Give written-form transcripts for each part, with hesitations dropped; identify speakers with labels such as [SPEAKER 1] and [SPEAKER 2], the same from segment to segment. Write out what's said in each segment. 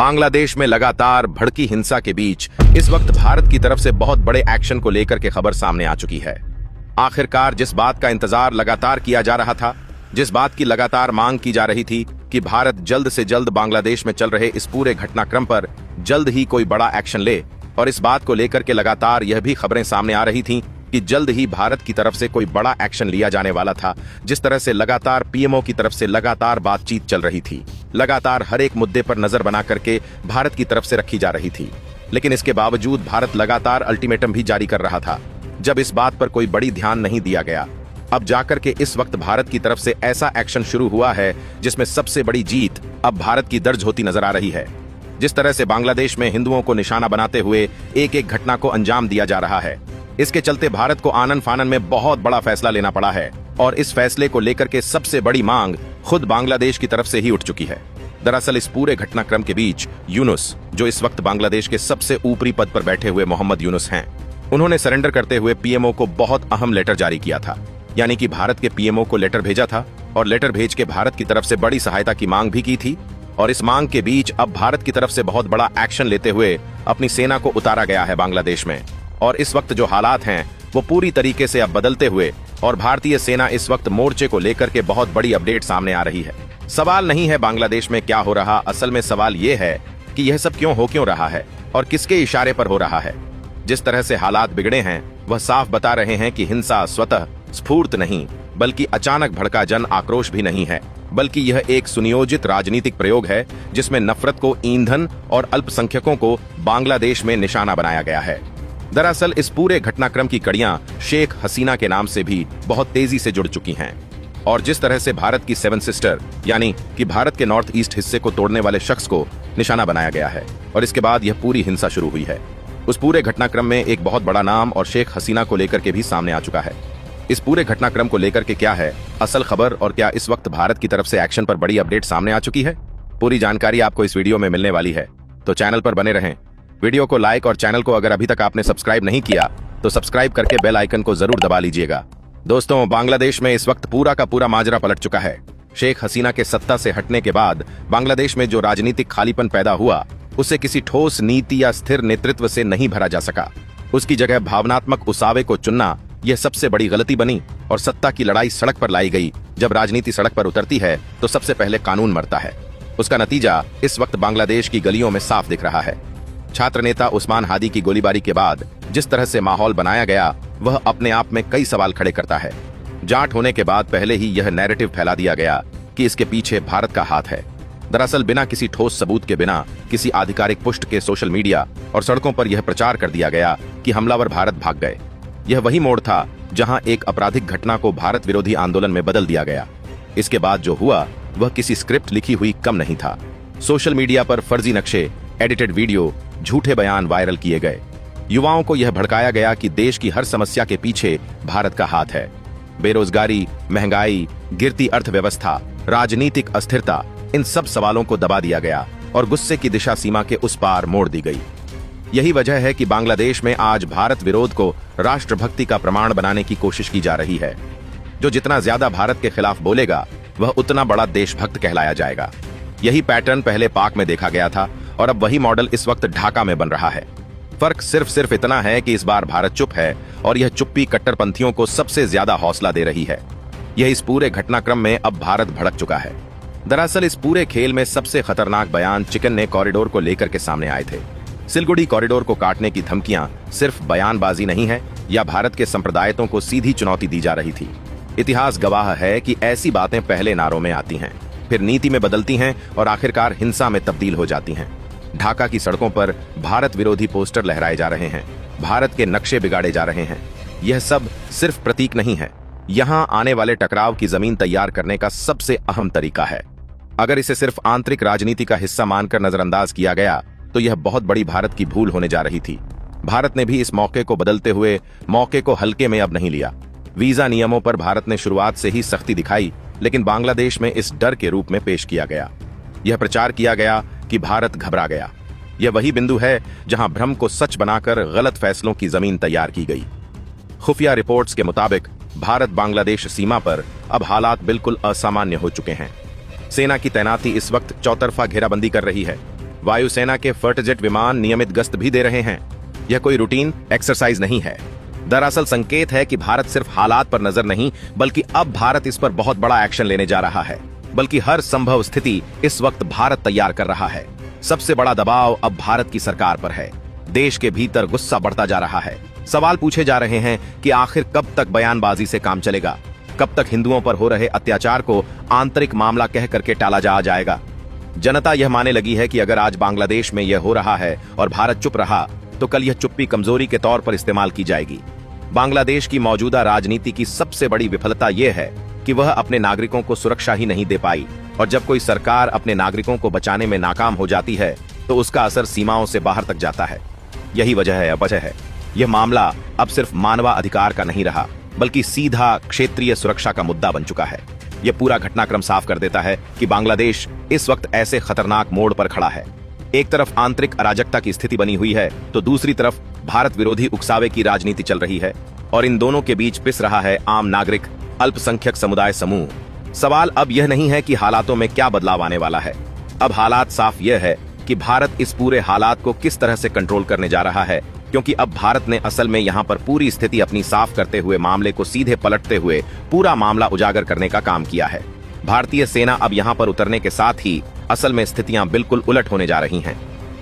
[SPEAKER 1] बांग्लादेश में लगातार भड़की हिंसा के बीच इस वक्त भारत की तरफ से बहुत बड़े एक्शन को लेकर के खबर सामने आ चुकी है। आखिरकार जिस बात का इंतजार लगातार किया जा रहा था, जिस बात की लगातार मांग की जा रही थी कि भारत जल्द से जल्द बांग्लादेश में चल रहे इस पूरे घटनाक्रम पर जल्द ही कोई बड़ा एक्शन ले, और इस बात को लेकर के लगातार यह भी खबरें सामने आ रही थीं कि जल्द ही भारत की तरफ से कोई बड़ा एक्शन लिया जाने वाला था। जिस तरह से लगातार पीएमओ की तरफ से लगातार बातचीत चल रही थी, लगातार हर एक मुद्दे पर नजर बना करके भारत की तरफ से रखी जा रही थी, लेकिन इसके बावजूद भारत लगातार अल्टीमेटम भी जारी कर रहा था। जब इस बात पर कोई बड़ी ध्यान नहीं दिया गया, अब जाकर के इस वक्त भारत की तरफ से ऐसा एक्शन शुरू हुआ है जिसमें सबसे बड़ी जीत अब भारत की दर्ज होती नजर आ रही है। जिस तरह से बांग्लादेश में हिंदुओं को निशाना बनाते हुए एक एक घटना को अंजाम दिया जा रहा है, इसके चलते भारत को आनन फानन में बहुत बड़ा फैसला लेना पड़ा है, और इस फैसले को लेकर के सबसे बड़ी मांग खुद बांग्लादेश की तरफ से ही उठ चुकी है। दरअसल इस पूरे घटनाक्रम के बीच यूनुस, जो इस वक्त बांग्लादेश के सबसे ऊपरी पद पर बैठे हुए मोहम्मद यूनुस हैं, उन्होंने सरेंडर करते हुए पीएमओ को बहुत अहम लेटर जारी किया था। यानी कि भारत के पीएमओ को लेटर भेजा था और लेटर भेज के भारत की तरफ से बड़ी सहायता की मांग भी की थी, और इस मांग के बीच अब भारत की तरफ से बहुत बड़ा एक्शन लेते हुए अपनी सेना को उतारा गया है बांग्लादेश में। और इस वक्त जो हालात हैं वो पूरी तरीके से अब बदलते हुए, और भारतीय सेना इस वक्त मोर्चे को लेकर के बहुत बड़ी अपडेट सामने आ रही है। सवाल नहीं है बांग्लादेश में क्या हो रहा, असल में सवाल ये है कि यह सब क्यों रहा है और किसके इशारे पर हो रहा है। जिस तरह से हालात बिगड़े हैं वह साफ बता रहे हैं कि हिंसा स्वतः स्फूर्त नहीं, बल्कि अचानक भड़का जन आक्रोश भी नहीं है, बल्कि यह एक सुनियोजित राजनीतिक प्रयोग है जिसमें नफरत को ईंधन और अल्पसंख्यकों को बांग्लादेश में निशाना बनाया गया है। दरअसल इस पूरे घटनाक्रम की कड़ियां शेख हसीना के नाम से भी बहुत तेजी से जुड़ चुकी हैं, और जिस तरह से भारत की सेवन सिस्टर यानी कि भारत के नॉर्थ ईस्ट हिस्से को तोड़ने वाले शख्स को निशाना बनाया गया है, और इसके बाद यह पूरी हिंसा शुरू हुई है। उस पूरे घटनाक्रम में एक बहुत बड़ा नाम और शेख हसीना को लेकर के भी सामने आ चुका है। इस पूरे घटनाक्रम को लेकर के क्या है असल खबर, और क्या इस वक्त भारत की तरफ से एक्शन पर बड़ी अपडेट सामने आ चुकी है, पूरी जानकारी आपको इस वीडियो में मिलने वाली है। तो चैनल पर बने रहें, वीडियो को लाइक, और चैनल को अगर अभी तक आपने सब्सक्राइब नहीं किया तो सब्सक्राइब करके बेल आइकन को जरूर दबा लीजिएगा। दोस्तों, बांग्लादेश में इस वक्त पूरा का पूरा माजरा पलट चुका है। शेख हसीना के सत्ता से हटने के बाद बांग्लादेश में जो राजनीतिक खालीपन पैदा हुआ, उसे किसी ठोस नीति या स्थिर नेतृत्व से नहीं भरा जा सका। उसकी जगह भावनात्मक उसावे को चुनना यह सबसे बड़ी गलती बनी, और सत्ता की लड़ाई सड़क पर लाई गई। जब राजनीति सड़क पर उतरती है तो सबसे पहले कानून मरता है। उसका नतीजा इस वक्त बांग्लादेश की गलियों में साफ दिख रहा है। छात्र नेता उस्मान हादी की गोलीबारी के बाद जिस तरह से माहौल बनाया गया वह अपने आप में कई सवाल खड़े करता है। जाट होने के बाद पहले ही यह नैरेटिव फैला दिया गया कि इसके पीछे भारत का हाथ है। दरअसल बिना किसी ठोस सबूत के, बिना किसी आधिकारिक पुष्टि के सोशल मीडिया और सड़कों पर यह प्रचार कर दिया गया कि हमलावर भारत भाग गए। यह वही मोड़ था जहां एक आपराधिक घटना को भारत विरोधी आंदोलन में बदल दिया गया। इसके बाद जो हुआ वह किसी स्क्रिप्ट लिखी हुई कम नहीं था। सोशल मीडिया पर फर्जी नक्शे, एडिटेड वीडियो, झूठे बयान वायरल किए गए। युवाओं को यह भड़काया गया कि देश की हर समस्या के पीछे भारत का हाथ है। बेरोजगारी, महंगाई, गिरती अर्थव्यवस्था, राजनीतिक अस्थिरता, इन सब सवालों को दबा दिया गया और गुस्से की दिशा सीमा के उस पार मोड़ दी गई। यही वजह है कि बांग्लादेश में आज भारत विरोध को राष्ट्रभक्ति का प्रमाण बनाने की कोशिश की जा रही है। जो जितना ज्यादा भारत के खिलाफ बोलेगा वह उतना बड़ा देशभक्त कहलाया जाएगा। यही पैटर्न पहले पाक में देखा गया था, और अब वही मॉडल इस वक्त ढाका में बन रहा है। फर्क सिर्फ इतना है कि इस बार भारत चुप है, और यह चुप्पी कट्टरपंथियों को सबसे ज्यादा हौसला दे रही है। यह इस पूरे घटनाक्रम में अब भारत भड़क चुका है। दरअसल इस पूरे खेल में सबसे खतरनाक बयान चिकन ने कॉरिडोर को लेकर के सामने आए थे। सिलगुड़ी कॉरिडोर को काटने की धमकियां सिर्फ बयानबाजी नहीं है, या भारत के संप्रदायों को सीधी चुनौती दी जा रही थी। इतिहास गवाह है कि ऐसी बातें पहले नारों में आती हैं, फिर नीति में बदलती हैं, और आखिरकार हिंसा में तब्दील हो जाती हैं। ढाका की सड़कों पर भारत विरोधी पोस्टर लहराए जा रहे हैं, भारत के नक्शे बिगाड़े जा रहे हैं। यह सब सिर्फ प्रतीक नहीं है, यहाँ आने वाले टकराव की जमीन तैयार करने का सबसे अहम तरीका है। अगर इसे सिर्फ आंतरिक राजनीति का हिस्सा मानकर नजरअंदाज किया गया तो यह बहुत बड़ी भारत की भूल होने जा रही थी। भारत ने भी इस मौके को बदलते हुए मौके को हल्के में अब नहीं लिया। वीजा नियमों पर भारत ने शुरुआत से ही सख्ती दिखाई, लेकिन बांग्लादेश में इस डर के रूप में पेश किया गया। यह प्रचार किया गया कि भारत घबरा गया। यह वही बिंदु है जहां भ्रम को सच बनाकर गलत फैसलों की जमीन तैयार की गई। खुफिया रिपोर्ट्स के मुताबिक भारत बांग्लादेश सीमा पर अब हालात बिल्कुल असामान्य हो चुके हैं। सेना की तैनाती इस वक्त चौतरफा घेराबंदी कर रही है। वायुसेना के फर्टजेट विमान नियमित गश्त भी दे रहे हैं। यह कोई रूटीन एक्सरसाइज नहीं है। दरअसल संकेत है कि भारत सिर्फ हालात पर नजर नहीं, बल्कि अब भारत इस पर बहुत बड़ा एक्शन लेने जा रहा है। बल्कि हर संभव स्थिति इस वक्त भारत तैयार कर रहा है। सबसे बड़ा दबाव अब भारत की सरकार पर है। देश के भीतर गुस्सा बढ़ता जा रहा है। सवाल पूछे जा रहे हैं कि आखिर कब तक बयानबाजी से काम चलेगा, कब तक हिंदुओं पर हो रहे अत्याचार को आंतरिक मामला कह करके टाला जाएगा। जनता यह मानने लगी है कि अगर आज बांग्लादेश में यह हो रहा है और भारत चुप रहा तो कल यह चुप्पी कमजोरी के तौर पर इस्तेमाल की जाएगी। बांग्लादेश की मौजूदा राजनीति की सबसे बड़ी विफलता यह है कि वह अपने नागरिकों को सुरक्षा ही नहीं दे पाई, और जब कोई सरकार अपने नागरिकों को बचाने में नाकाम हो जाती है तो उसका असर सीमाओं से बाहर तक जाता है। यही वजह है यह मामला अब सिर्फ मानवाधिकार का नहीं रहा, बल्कि सीधा क्षेत्रीय सुरक्षा का मुद्दा बन चुका है। यह पूरा घटनाक्रम साफ कर देता है कि बांग्लादेश इस वक्त ऐसे खतरनाक मोड़ पर खड़ा है। एक तरफ आंतरिक अराजकता की स्थिति बनी हुई है तो दूसरी तरफ भारत विरोधी उकसावे की राजनीति चल रही है, और इन दोनों के बीच पिस रहा है आम नागरिक, अल्पसंख्यक समुदाय समूह। सवाल अब यह नहीं है कि हालातों में क्या बदलाव आने वाला है। अब हालात साफ यह है कि भारत इस पूरे हालात को किस तरह से कंट्रोल करने जा रहा है, क्योंकि अब भारत ने असल में यहाँ पर पूरी स्थिति अपनी साफ करते हुए मामले को सीधे पलटते हुए पूरा मामला उजागर करने का काम किया है। भारतीय सेना अब यहाँ पर उतरने के साथ ही असल में स्थितियां बिल्कुल उलट होने जा रही हैं।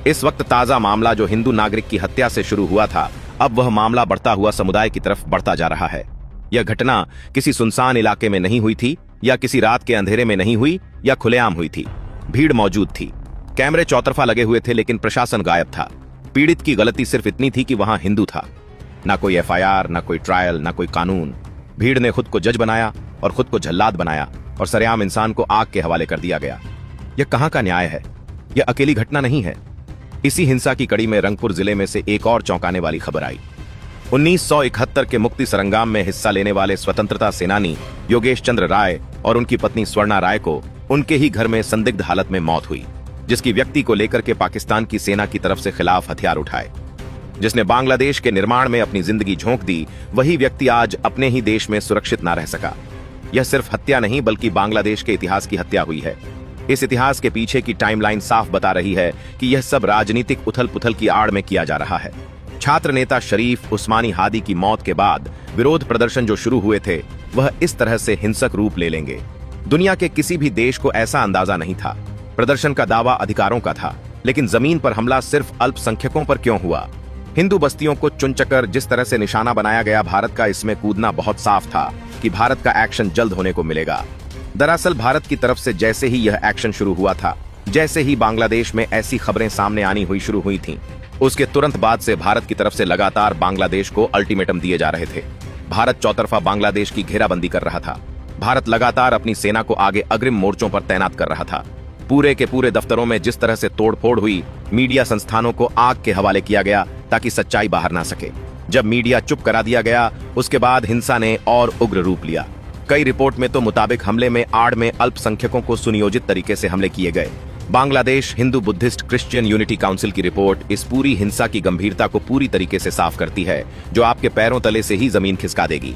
[SPEAKER 1] इस वक्त ताजा मामला जो हिंदू नागरिक की हत्या से शुरू हुआ था, अब वह मामला बढ़ता हुआ समुदाय की तरफ बढ़ता जा रहा है। यह घटना किसी सुनसान इलाके में नहीं हुई थी, या किसी रात के अंधेरे में नहीं हुई, या खुलेआम हुई थी। भीड़ मौजूद थी, कैमरे चौतरफा लगे हुए थे, लेकिन प्रशासन गायब था। पीड़ित की गलती सिर्फ इतनी थी कि वहां हिंदू था। ना कोई एफआईआर, ना कोई ट्रायल, ना कोई कानून। भीड़ ने खुद को जज बनाया और खुद को जल्लाद बनाया, और सरेआम इंसान को आग के हवाले कर दिया गया। यह कहां का न्याय है? यह अकेली घटना नहीं है। इसी हिंसा की कड़ी में रंगपुर जिले में से एक और चौंकाने वाली खबर आई। 1971 के मुक्ति संग्राम में हिस्सा लेने वाले स्वतंत्रता सेनानी योगेश चंद्र राय और उनकी पत्नी स्वर्णा राय को उनके ही घर में संदिग्ध हालत में मौत हुई, जिसकी व्यक्ति को लेकर के पाकिस्तान की सेना की तरफ से खिलाफ हथियार उठाए। जिसने बांग्लादेश के निर्माण में अपनी जिंदगी झोंक दी, वही व्यक्ति आज अपने ही देश में सुरक्षित ना रह सका। यह सिर्फ हत्या नहीं, बल्कि बांग्लादेश के इतिहास की हत्या हुई है। इस इतिहास के पीछे की टाइमलाइन साफ बता रही है कि यह सब राजनीतिक उथल पुथल की आड़ में किया जा रहा है। छात्र नेता शरीफ उस्मानी हादी की मौत के बाद विरोध प्रदर्शन जो शुरू हुए थे, वह इस तरह से हिंसक रूप ले लेंगे। दुनिया के किसी भी देश को ऐसा अंदाजा नहीं था। प्रदर्शन का दावा अधिकारों का था, लेकिन जमीन पर हमला सिर्फ अल्पसंख्यकों पर क्यों हुआ? हिंदू बस्तियों को चुनचकर जिस तरह से निशाना बनाया गया, भारत का इसमें कूदना बहुत साफ था कि भारत का एक्शन जल्द होने को मिलेगा। दरअसल भारत की तरफ से जैसे ही यह एक्शन शुरू हुआ था, जैसे ही बांग्लादेश में ऐसी खबरें सामने आनी हुई शुरू हुई थीं, उसके तुरंत बाद से भारत की तरफ से लगातार बांग्लादेश को अल्टीमेटम दिए जा रहे थे। भारत चौतरफा बांग्लादेश की घेराबंदी कर रहा था। भारत लगातार अपनी सेना को आगे अग्रिम मोर्चों पर तैनात कर रहा था। पूरे के पूरे दफ्तरों में जिस तरह से तोड़फोड़ हुई, मीडिया संस्थानों को आग के हवाले किया गया ताकि सच्चाई बाहर ना सके। जब मीडिया चुप करा दिया गया, उसके बाद हिंसा ने और उग्र रूप लिया। कई रिपोर्ट में तो मुताबिक हमले में आड़ में अल्पसंख्यकों को सुनियोजित तरीके से हमले किए गए। Bangladesh Hindu Buddhist Christian unity council की रिपोर्ट इस पूरी हिंसा की गंभीरता को पूरी तरीके से साफ करती है, जो आपके पैरों तले से ही जमीन खिसका देगी।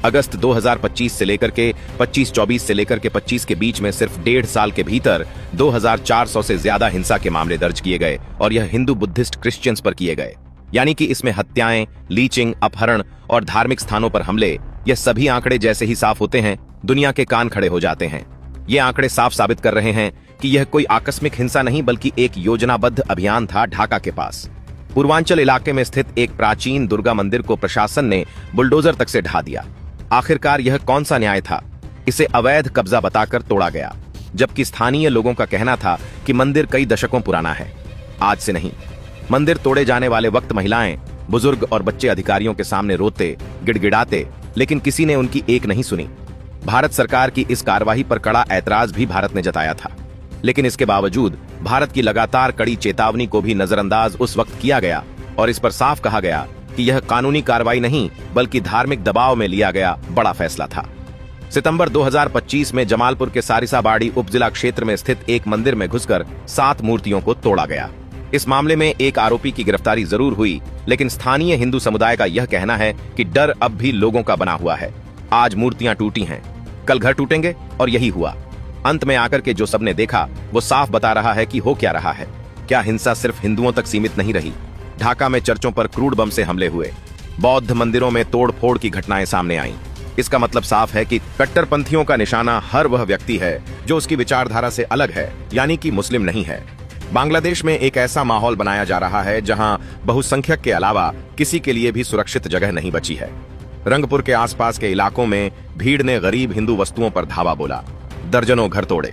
[SPEAKER 1] अगस्त 2025 से लेकर के 25-24 से लेकर के 25 के बीच में सिर्फ 1.5 साल के भीतर 2400 से ज्यादा हिंसा के मामले दर्ज किए गए, और यह हिंदू बुद्धिस्ट क्रिश्चियंस पर किए गए। यानी कि इसमें हत्याएं, लीचिंग, अपहरण और धार्मिक स्थानों पर हमले, यह सभी आंकड़े जैसे ही साफ होते हैं, दुनिया के कान खड़े हो जाते हैं। ये आंकड़े साफ साबित कर रहे हैं कि यह कोई आकस्मिक हिंसा नहीं, बल्कि एक योजनाबद्ध अभियान था। ढाका के पास पूर्वांचल इलाके में स्थित एक प्राचीन दुर्गा मंदिर को प्रशासन ने बुलडोजर तक से ढा दिया। आखिरकार यह कौन सा न्याय था? इसे अवैध कब्जा बताकर तोड़ा गया, जबकि स्थानीय लोगों का कहना था कि मंदिर कई दशकों पुराना है, आज से नहीं। मंदिर तोड़े जाने वाले वक्त महिलाएं, बुजुर्ग और बच्चे अधिकारियों के सामने रोते, गिड़गिड़ाते, लेकिन किसी ने उनकी एक नहीं सुनी। भारत सरकार की इस कार्रवाई पर कड़ा ऐतराज भी भारत ने जताया था, लेकिन इसके बावजूद भारत की लगातार कड़ी चेतावनी को भी नजरअंदाज उस वक्त किया गया, और इस पर साफ कहा गया कि यह कानूनी कार्रवाई नहीं, बल्कि धार्मिक दबाव में लिया गया बड़ा फैसला था। सितंबर 2025 में जमालपुर के सारिसाबाड़ी उपजिला क्षेत्र में स्थित एक मंदिर में घुसकर 7 मूर्तियों को तोड़ा गया। इस मामले में एक आरोपी की गिरफ्तारी जरूर हुई, लेकिन स्थानीय हिंदू समुदाय का यह कहना है कि डर अब भी लोगों का बना हुआ है। आज मूर्तियां टूटी हैं, कल घर टूटेंगे, और यही हुआ। अंत में आकर के जो सबने देखा वो साफ बता रहा है कि हो क्या रहा है। क्या हिंसा सिर्फ हिंदुओं तक सीमित नहीं रही? ढाका में चर्चों पर क्रूड बम से हमले हुए, बौद्ध मंदिरों में तोड़फोड़ की घटनाएं सामने आईं। इसका मतलब साफ है कि कट्टरपंथियों का निशाना हर वह व्यक्ति है जो उसकी विचारधारा से अलग है, यानी कि मुस्लिम नहीं है। बांग्लादेश में एक ऐसा माहौल बनाया जा रहा है जहां बहुसंख्यक के अलावा किसी के लिए भी सुरक्षित जगह नहीं बची है। रंगपुर के आसपास के इलाकों में भीड़ ने गरीब हिंदू वस्तुओं पर धावा बोला, दर्जनों घर तोड़े,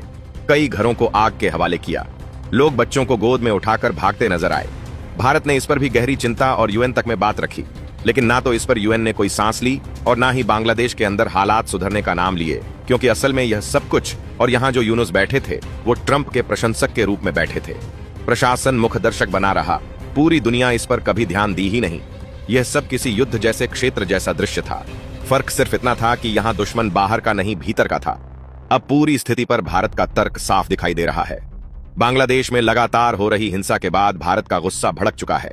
[SPEAKER 1] कई घरों को आग के हवाले किया, लोग बच्चों को गोद में उठाकर भागते नजर आए। भारत ने इस पर भी गहरी चिंता और यूएन तक में बात रखी, लेकिन ना तो इस पर यूएन ने कोई सांस ली और ना ही बांग्लादेश के अंदर हालात सुधरने का नाम लिए, क्योंकि असल में यह सब कुछ और यहाँ जो यूनुस बैठे थे वो ट्रंप के प्रशंसक के रूप में बैठे थे। प्रशासन मुखदर्शक बना रहा, पूरी दुनिया इस पर कभी ध्यान दी ही नहीं। यह सब किसी युद्ध जैसे क्षेत्र जैसा दृश्य था। फर्क सिर्फ इतना था कि यहाँ दुश्मन बाहर का नहीं भीतर का था। अब पूरी स्थिति पर भारत का तर्क साफ दिखाई दे रहा है। बांग्लादेश में लगातार हो रही हिंसा के बाद भारत का गुस्सा भड़क चुका है।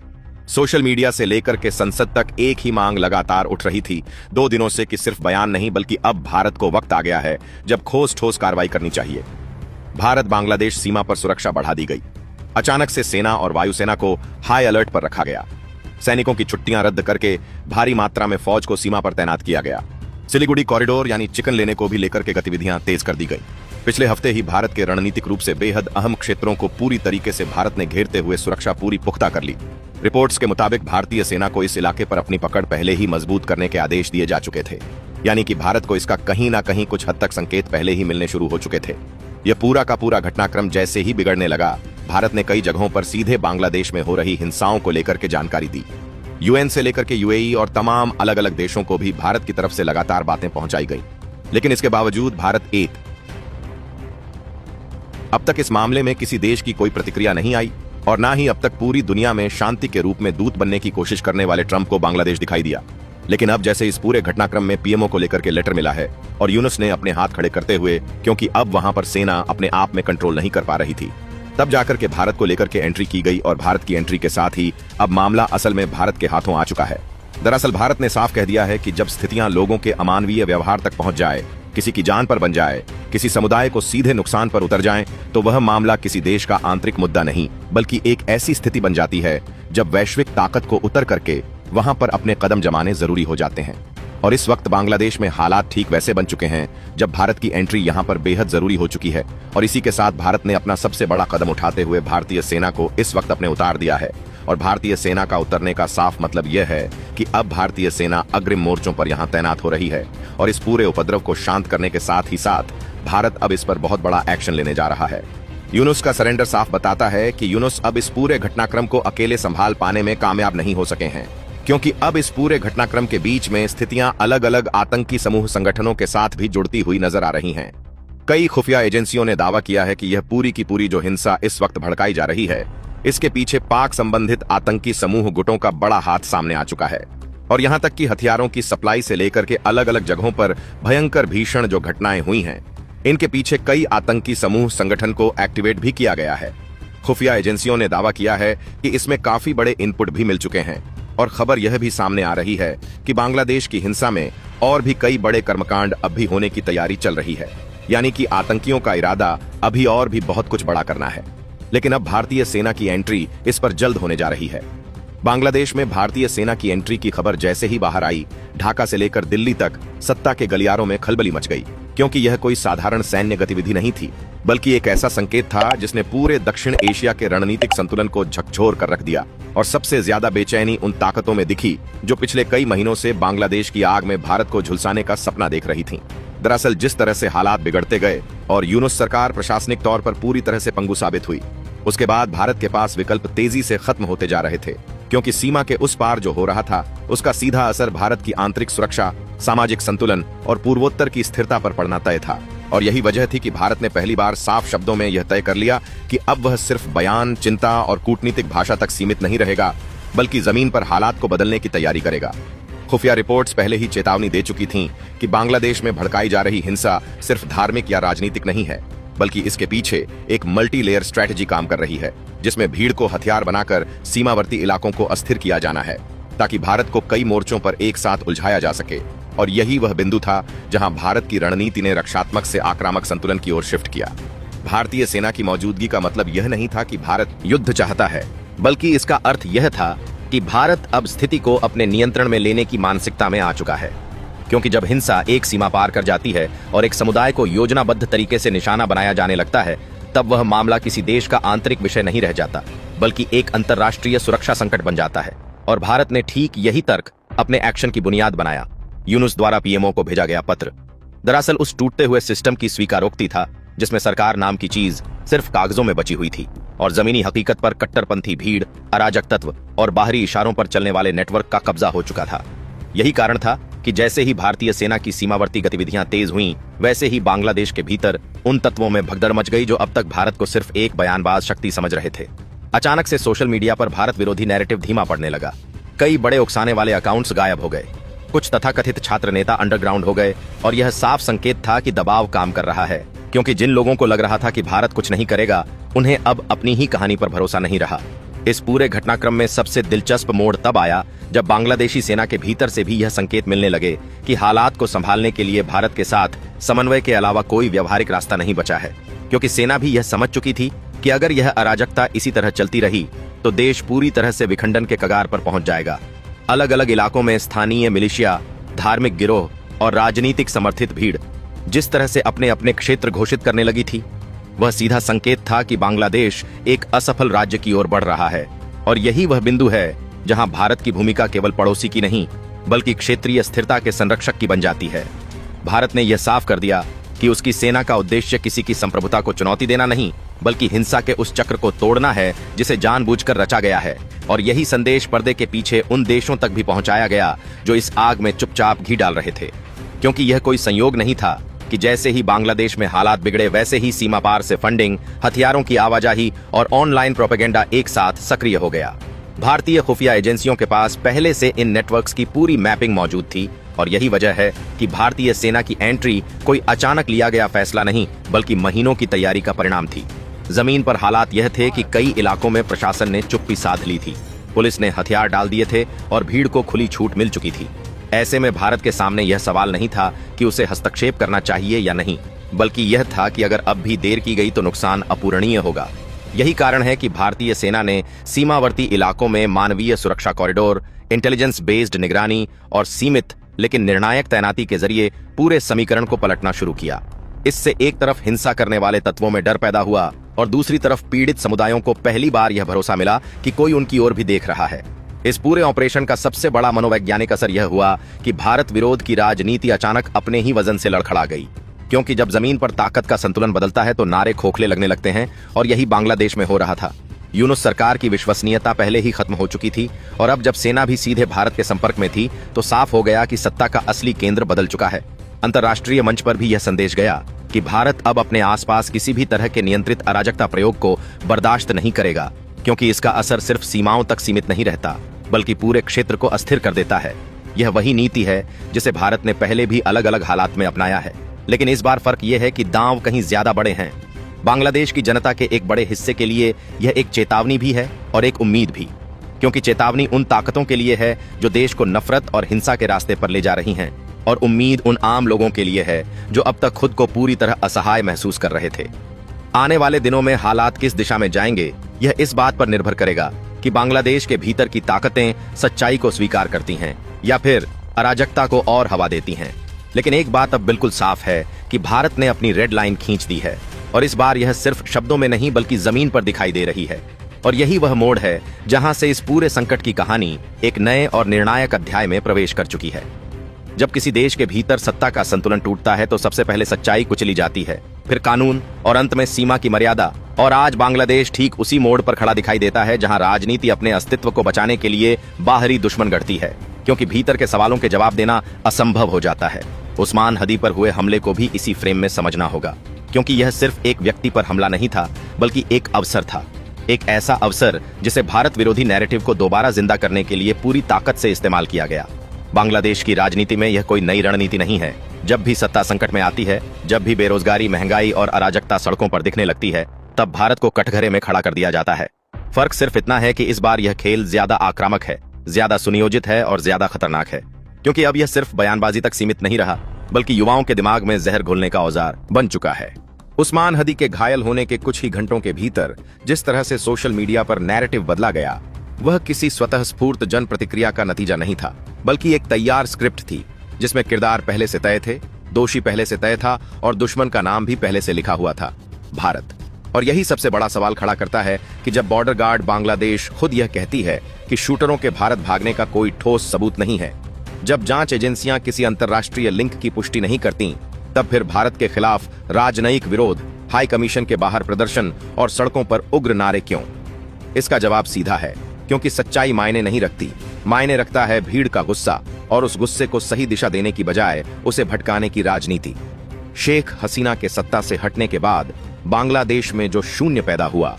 [SPEAKER 1] सोशल मीडिया से लेकर के संसद तक एक ही मांग लगातार उठ रही थी 2 दिनों से कि सिर्फ बयान नहीं बल्कि अब भारत को वक्त आ गया है जब ठोस कार्रवाई करनी चाहिए। भारत बांग्लादेश सीमा पर सुरक्षा बढ़ा दी गई। अचानक से सेना और वायुसेना को हाई अलर्ट पर रखा गया। सैनिकों की छुट्टियां रद्द करके भारी मात्रा में फौज को सीमा पर तैनात किया गया। सिलीगुड़ी कॉरिडोर यानी चिकन लेने को भी लेकर के गतिविधियां तेज कर दी गई। पिछले हफ्ते ही भारत के रणनीतिक रूप से बेहद अहम क्षेत्रों को पूरी तरीके से भारत ने घेरते हुए सुरक्षा पूरी पुख्ता कर ली। रिपोर्ट्स के मुताबिक भारतीय सेना को इस इलाके पर अपनी पकड़ पहले ही मजबूत करने के आदेश दिए जा चुके थे, यानी कि भारत को इसका कहीं ना कहीं कुछ हद तक संकेत पहले ही मिलने शुरू हो चुके थे। यह पूरा का पूरा घटनाक्रम जैसे ही बिगड़ने लगा, भारत ने कई जगहों पर सीधे बांग्लादेश में हो रही हिंसाओं को लेकर के जानकारी दी। यूएन से लेकर के यूएई और तमाम अलग अलग देशों को भी भारत की तरफ से लगातार बातें पहुंचाई गई, लेकिन इसके बावजूद भारत अब तक इस मामले में किसी देश की कोई प्रतिक्रिया नहीं आई और ना ही अब तक पूरी दुनिया में शांति के रूप में दूत बनने की कोशिश करने वाले ट्रंप को बांग्लादेश दिखाई दिया। लेकिन अब जैसे इस पूरे घटनाक्रम में पीएमओ को लेकर के लेटर मिला है और यूनुस ने अपने हाथ खड़े करते हुए, क्योंकि अब वहां पर सेना अपने आप में कंट्रोल नहीं कर पा रही थी, तब जाकर के भारत को लेकर के एंट्री की गई और भारत की एंट्री के साथ ही अब मामला असल में भारत के हाथों आ चुका है। दरअसल भारत ने साफ कह दिया है कि जब स्थितियां लोगों के अमानवीय व्यवहार तक पहुंच जाए, किसी की जान पर बन जाए, किसी समुदाय को सीधे नुकसान पर उतर जाए, तो वह मामला किसी देश का आंतरिक मुद्दा नहीं बल्कि एक ऐसी स्थिति बन जाती है जब वैश्विक ताकत को उतर करके वहां पर अपने कदम जमाने जरूरी हो जाते हैं। और इस वक्त बांग्लादेश में हालात ठीक वैसे बन चुके हैं जब भारत की एंट्री यहां पर बेहद जरूरी हो चुकी है। और इसी के साथ भारत ने अपना सबसे बड़ा कदम उठाते हुए भारतीय सेना को इस वक्त अपने उतार दिया है। और भारतीय सेना का उतरने का साफ मतलब यह है कि अब भारतीय सेना अग्रिम मोर्चों पर यहां तैनात हो रही है और इस पूरे उपद्रव को शांत करने के साथ ही साथ भारत अब इस पर बहुत बड़ा एक्शन लेने जा रहा है। यूनुस का सरेंडर साफ बताता है कि यूनुस अब इस पूरे घटनाक्रम को अकेले संभाल पाने में कामयाब नहीं हो सके हैं, क्योंकि अब इस पूरे घटनाक्रम के बीच में स्थितियां अलग अलग आतंकी समूह संगठनों के साथ भी जुड़ती हुई नजर आ रही हैं। कई खुफिया एजेंसियों ने दावा किया है कि यह पूरी की पूरी जो हिंसा इस वक्त भड़काई जा रही है, इसके पीछे पाक संबंधित आतंकी समूह गुटों का बड़ा हाथ सामने आ चुका है। और यहां तक कि हथियारों की सप्लाई से लेकर के अलग अलग जगहों पर भयंकर भीषण जो घटनाएं हुई हैं, इनके पीछे कई आतंकी समूह संगठन को एक्टिवेट भी किया गया है। खुफिया एजेंसियों ने दावा किया है कि इसमें काफी बड़े इनपुट भी मिल चुके हैं और खबर यह भी सामने आ रही है कि बांग्लादेश की हिंसा में और भी कई बड़े कर्मकांड अब भी होने की तैयारी चल रही है, यानी कि आतंकियों का इरादा अभी और भी बहुत कुछ बड़ा करना है। लेकिन अब भारतीय सेना की एंट्री इस पर जल्द होने जा रही है। बांग्लादेश में भारतीय सेना की एंट्री की खबर जैसे ही बाहर आई, ढाका से लेकर दिल्ली तक सत्ता के गलियारों में खलबली मच गई, क्योंकि यह कोई साधारण सैन्य गतिविधि नहीं थी बल्कि एक ऐसा संकेत था जिसने पूरे दक्षिण एशिया के रणनीतिक संतुलन को झकझोर कर रख दिया। और सबसे ज्यादा बेचैनी उन ताकतों में दिखी जो पिछले कई महीनों से बांग्लादेश की आग में भारत को झुलसाने का सपना देख रही थीं। दरअसल जिस तरह से हालात बिगड़ते गए और यूनुस सरकार प्रशासनिक तौर पर पूरी तरह से पंगु साबित हुई, उसके बाद भारत के पास विकल्प तेजी से खत्म होते जा रहे थे, क्योंकि सीमा के उस पार जो हो रहा था उसका सीधा असर भारत की आंतरिक सुरक्षा, सामाजिक संतुलन और पूर्वोत्तर की स्थिरता पर पड़ना तय था। और यही वजह थी कि भारत ने पहली बार साफ शब्दों में यह तय कर लिया कि अब वह सिर्फ बयान, चिंता और कूटनीतिक भाषा तक सीमित नहीं रहेगा, बल्कि जमीन पर हालात को बदलने की तैयारी करेगा। खुफिया रिपोर्ट्स पहले ही चेतावनी दे चुकी थीं कि बांग्लादेश में भड़काई जा रही हिंसा सिर्फ धार्मिक या राजनीतिक नहीं है, बल्कि इसके पीछे एक मल्टी लेयर स्ट्रैटेजी काम कर रही है, जिसमें भीड़ को हथियार बनाकर सीमावर्ती इलाकों को अस्थिर किया जाना है ताकि भारत को कई मोर्चों पर एक साथ उलझाया जा सके। और यही वह बिंदु था जहां भारत की रणनीति ने रक्षात्मक से आक्रामक संतुलन की ओर शिफ्ट किया। भारतीय सेना की मौजूदगी का मतलब यह नहीं था कि भारत युद्ध चाहता है, बल्कि इसका अर्थ यह था कि भारत अब स्थिति को अपने नियंत्रण में लेने की मानसिकता में आ चुका है। क्योंकि जब हिंसा एक सीमा पार कर जाती है और एक समुदाय को योजनाबद्ध तरीके से निशाना बनाया जाने लगता है, तब वह मामला किसी देश का आंतरिक विषय नहीं रह जाता, बल्कि एक अंतर्राष्ट्रीय सुरक्षा संकट बन जाता है। और भारत ने ठीक यही तर्क अपने एक्शन की बुनियाद बनाया। यूनुस द्वारा पीएमओ को भेजा गया पत्र दरअसल उस टूटते हुए सिस्टम की स्वीकारोक्ति था जिसमें सरकार नाम की चीज सिर्फ कागजों में बची हुई थी और जमीनी हकीकत पर कट्टरपंथी भीड़, अराजक तत्व और बाहरी इशारों पर चलने वाले नेटवर्क का कब्जा हो चुका था। यही कारण था कि जैसे ही भारतीय सेना की सीमावर्ती गतिविधियां तेज हुईं, वैसे ही बांग्लादेश के भीतर उन तत्वों में भगदड़ मच गई जो अब तक भारत को सिर्फ एक बयानबाज शक्ति समझ रहे थे। अचानक से सोशल मीडिया पर भारत विरोधी नैरेटिव धीमा पड़ने लगा। कई बड़े उकसाने वाले अकाउंट्स गायब हो गए, कुछ तथाकथित छात्र नेता अंडरग्राउंड हो गए और यह साफ संकेत था कि दबाव काम कर रहा है, क्योंकि जिन लोगों को लग रहा था कि भारत कुछ नहीं करेगा, उन्हें अब अपनी ही कहानी पर भरोसा नहीं रहा। इस पूरे घटनाक्रम में सबसे दिलचस्प मोड़ तब आया जब बांग्लादेशी सेना के भीतर से भी यह संकेत मिलने लगे कि हालात को संभालने के लिए भारत के साथ समन्वय के अलावा कोई व्यावहारिक रास्ता नहीं बचा है, क्योंकि सेना भी यह समझ चुकी थी कि अगर यह अराजकता इसी तरह चलती रही तो देश पूरी तरह से विखंडन के कगार पर पहुंच जाएगा। अलग अलग इलाकों में स्थानीय मिलिशिया, धार्मिक गिरोह और राजनीतिक समर्थित भीड़ जिस तरह से अपने अपने क्षेत्र घोषित करने लगी थी, वह सीधा संकेत था कि बांग्लादेश एक असफल राज्य की ओर बढ़ रहा है। और यही वह बिंदु है जहां भारत की भूमिका केवल पड़ोसी की नहीं, बल्कि क्षेत्रीय स्थिरता के संरक्षक की बन जाती है। भारत ने यह साफ कर दिया कि उसकी सेना का उद्देश्य किसी की संप्रभुता को चुनौती देना नहीं, बल्कि हिंसा के उस चक्र को तोड़ना है जिसे जानबूझकर रचा गया है। और यही संदेश पर्दे के पीछे उन देशों तक भी पहुंचाया गया जो इस आग में चुपचाप घी डाल रहे थे, क्योंकि यह कोई संयोग नहीं था कि जैसे ही बांग्लादेश में हालात बिगड़े, वैसे ही सीमा पार से फंडिंग, हथियारों की आवाजाही और ऑनलाइन प्रोपेगेंडा एक साथ सक्रिय हो गया। भारतीय खुफिया एजेंसियों के पास पहले से इन नेटवर्क्स की पूरी मैपिंग मौजूद थी और यही वजह है कि भारतीय सेना की एंट्री कोई अचानक लिया गया फैसला नहीं, बल्कि महीनों की तैयारी का परिणाम थी। जमीन पर हालात यह थे कि कई इलाकों में प्रशासन ने चुप्पी साध ली थी, पुलिस ने हथियार डाल दिए थे और भीड़ को खुली छूट मिल चुकी थी। ऐसे में भारत के सामने यह सवाल नहीं था कि उसे हस्तक्षेप करना चाहिए या नहीं, बल्कि यह था कि अगर अब भी देर की गई तो नुकसान अपूरणीय होगा। यही कारण है कि भारतीय सेना ने सीमावर्ती इलाकों में मानवीय सुरक्षा कॉरिडोर, इंटेलिजेंस बेस्ड निगरानी और सीमित लेकिन निर्णायक तैनाती के जरिए पूरे समीकरण को पलटना शुरू किया। इससे एक तरफ हिंसा करने वाले तत्वों में डर पैदा हुआ और दूसरी तरफ पीड़ित समुदायों को पहली बार यह भरोसा मिला कि कोई उनकी ओर भी देख रहा है। इस पूरे ऑपरेशन का सबसे बड़ा मनोवैज्ञानिक असर यह हुआ कि भारत विरोध की राजनीति अचानक अपने ही वजन से लड़खड़ा गई, क्योंकि जब जमीन पर ताकत का संतुलन बदलता है तो नारे खोखले लगने लगते हैं और यही बांग्लादेश में हो रहा था। यूनुस सरकार की विश्वसनीयता पहले ही खत्म हो चुकी थी और अब जब सेना भी सीधे भारत के संपर्क में थी तो साफ हो गया कि सत्ता का असली केंद्र बदल चुका है। अंतर्राष्ट्रीय मंच पर भी यह संदेश गया कि भारत अब अपने आसपास किसी भी तरह के नियंत्रित अराजकता प्रयोग को बर्दाश्त नहीं करेगा, क्योंकि इसका असर सिर्फ सीमाओं तक सीमित नहीं रहता, बल्कि पूरे क्षेत्र को अस्थिर कर देता है। यह वही नीति है जिसे भारत ने पहले भी अलग अलग हालात में अपनाया है, लेकिन इस बार फर्क यह है कि दांव कहीं ज्यादा बड़े हैं। बांग्लादेश की जनता के एक बड़े हिस्से के लिए यह एक चेतावनी भी है और एक उम्मीद भी, क्योंकि चेतावनी उन ताकतों के लिए है जो देश को नफरत और हिंसा के रास्ते पर ले जा रही हैं, और उम्मीद उन आम लोगों के लिए है जो अब तक खुद को पूरी तरह असहाय महसूस कर रहे थे। आने वाले दिनों में हालात किस दिशा में जाएंगे, यह इस बात पर निर्भर करेगा कि बांग्लादेश के भीतर की ताकतें सच्चाई को स्वीकार करती हैं या फिर अराजकता को और हवा देती हैं। लेकिन एक बात अब बिल्कुल साफ है कि भारत ने अपनी रेड लाइन खींच दी है, और इस बार यह सिर्फ शब्दों में नहीं बल्कि जमीन पर दिखाई दे रही है। और यही वह मोड़ है जहां से इस पूरे संकट की कहानी एक नए और निर्णायक अध्याय में प्रवेश कर चुकी है। जब किसी देश के भीतर सत्ता का संतुलन टूटता है तो सबसे पहले सच्चाई कुचली जाती है, फिर कानून और अंत में सीमा की मर्यादा। और आज बांग्लादेश ठीक उसी मोड़ पर खड़ा दिखाई देता है जहां राजनीति अपने अस्तित्व को बचाने के लिए बाहरी दुश्मन गढ़ती है, क्योंकि भीतर के सवालों के जवाब देना असंभव हो जाता है। उस्मान हदी पर हुए हमले को भी इसी फ्रेम में समझना होगा, क्योंकि यह सिर्फ एक व्यक्ति पर हमला नहीं था, बल्कि एक अवसर था, एक ऐसा अवसर जिसे भारत विरोधी नैरेटिव को दोबारा जिंदा करने के लिए पूरी ताकत से इस्तेमाल किया गया। बांग्लादेश की राजनीति में यह कोई नई रणनीति नहीं है। जब भी सत्ता संकट में आती है, जब भी बेरोजगारी, महंगाई और अराजकता सड़कों पर दिखने लगती है, तब भारत को कटघरे में खड़ा कर दिया जाता है। फर्क सिर्फ इतना है कि इस बार यह खेल ज्यादा आक्रामक है, ज्यादा सुनियोजित है और ज्यादा खतरनाक है, क्योंकि अब यह सिर्फ बयानबाजी तक सीमित नहीं रहा, बल्कि युवाओं के दिमाग में जहर घोलने का औजार बन चुका है। उस्मान हदी के घायल होने के कुछ ही घंटों के भीतर जिस तरह से सोशल मीडिया पर नैरेटिव बदला गया, वह किसी स्वतः स्फूर्त जन प्रतिक्रिया का नतीजा नहीं था, बल्कि एक तैयार स्क्रिप्ट थी जिसमें किरदार पहले से तय थे, दोषी पहले से तय था और दुश्मन का नाम भी पहले से लिखा हुआ था, भारत। और यही सबसे बड़ा सवाल खड़ा करता है कि जब बॉर्डर गार्ड बांग्लादेश खुद यह कहती है कि शूटरों के भारत भागने का कोई ठोस सबूत नहीं है, जब जांच एजेंसियां किसी अंतर्राष्ट्रीय लिंक की पुष्टि नहीं करती, तब फिर भारत के खिलाफ राजनयिक विरोध, हाई कमीशन के बाहर प्रदर्शन और सड़कों पर उग्र नारे क्यों? इसका जवाब सीधा है, क्योंकि सच्चाई मायने नहीं रखती, मायने रखता है भीड़ का गुस्सा और उस गुस्से को सही दिशा देने की बजाय उसे भटकाने की राजनीति। शेख हसीना के सत्ता से हटने के बाद बांग्लादेश में जो शून्य पैदा हुआ,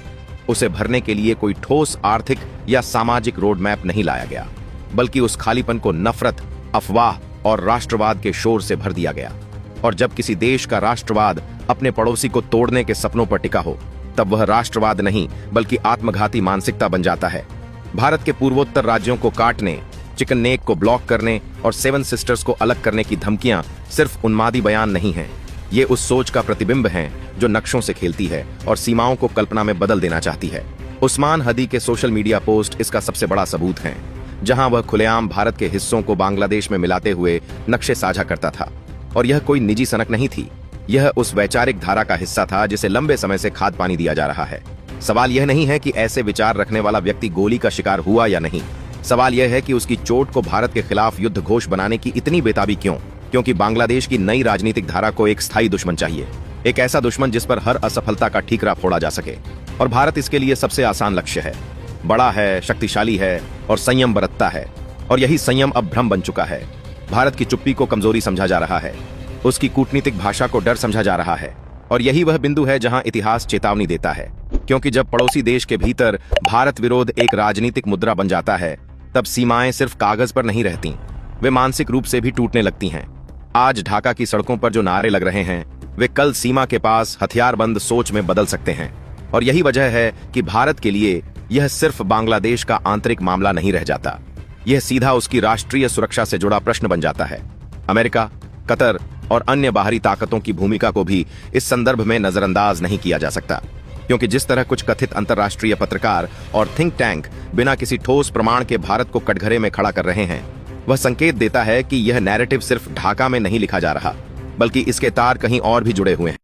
[SPEAKER 1] उसे भरने के लिए कोई ठोस आर्थिक या सामाजिक रोड मैप नहीं लाया गया, बल्कि उस खालीपन को नफरत, अफवाह और राष्ट्रवाद के शोर से भर दिया गया। और जब किसी देश का राष्ट्रवाद अपने पड़ोसी को तोड़ने के सपनों पर टिका हो, तब वह राष्ट्रवाद नहीं बल्कि आत्मघाती मानसिकता बन जाता है। भारत के पूर्वोत्तर राज्यों को काटने, चिकन नेक को ब्लॉक करने और 7 सिस्टर्स को अलग करने की धमकियां सिर्फ उन्मादी बयान नहीं हैं, ये उस सोच का प्रतिबिंब हैं जो नक्शों से खेलती है और सीमाओं को कल्पना में बदल देना चाहती है। उस्मान हदी के सोशल मीडिया पोस्ट इसका सबसे बड़ा सबूत हैं, जहां वह खुलेआम भारत के हिस्सों को बांग्लादेश में मिलाते हुए नक्शे साझा करता था। और यह कोई निजी सनक नहीं थी, यह उस वैचारिक धारा का हिस्सा था जिसे लंबे समय से खाद पानी दिया जा रहा है। सवाल यह नहीं है कि ऐसे विचार रखने वाला व्यक्ति गोली का शिकार हुआ या नहीं, सवाल यह है कि उसकी चोट को भारत के खिलाफ युद्ध घोष बनाने की इतनी बेताबी क्यों? क्योंकि बांग्लादेश की नई राजनीतिक धारा को एक स्थायी दुश्मन चाहिए, एक ऐसा दुश्मन जिस पर हर असफलता का ठीकरा फोड़ा जा सके। और भारत इसके लिए सबसे आसान लक्ष्य है, बड़ा है, शक्तिशाली है और संयम बरतता है। और यही संयम अब भ्रम बन चुका है। भारत की चुप्पी को कमजोरी समझा जा रहा है, उसकी कूटनीतिक भाषा को डर समझा जा रहा है। और यही वह बिंदु है जहां इतिहास चेतावनी देता है, क्योंकि जब पड़ोसी देश के भीतर भारत विरोध एक राजनीतिक मुद्रा बन जाता है, तब सीमाएं सिर्फ कागज पर नहीं रहती, वे मानसिक रूप से भी टूटने लगती हैं। आज ढाका की सड़कों पर जो नारे लग रहे हैं, वे कल सीमा के पास हथियारबंद सोच में बदल सकते हैं। और यही वजह है कि भारत के लिए यह सिर्फ बांग्लादेश का आंतरिक मामला नहीं रह जाता, यह सीधा उसकी राष्ट्रीय सुरक्षा से जुड़ा प्रश्न बन जाता है। अमेरिका, कतर और अन्य बाहरी ताकतों की भूमिका को भी इस संदर्भ में नजरअंदाज नहीं किया जा सकता, क्योंकि जिस तरह कुछ कथित अंतर्राष्ट्रीय पत्रकार और थिंक टैंक बिना किसी ठोस प्रमाण के भारत को कटघरे में खड़ा कर रहे हैं, वह संकेत देता है कि यह नैरेटिव सिर्फ ढाका में नहीं लिखा जा रहा, बल्कि इसके तार कहीं और भी जुड़े हुए हैं।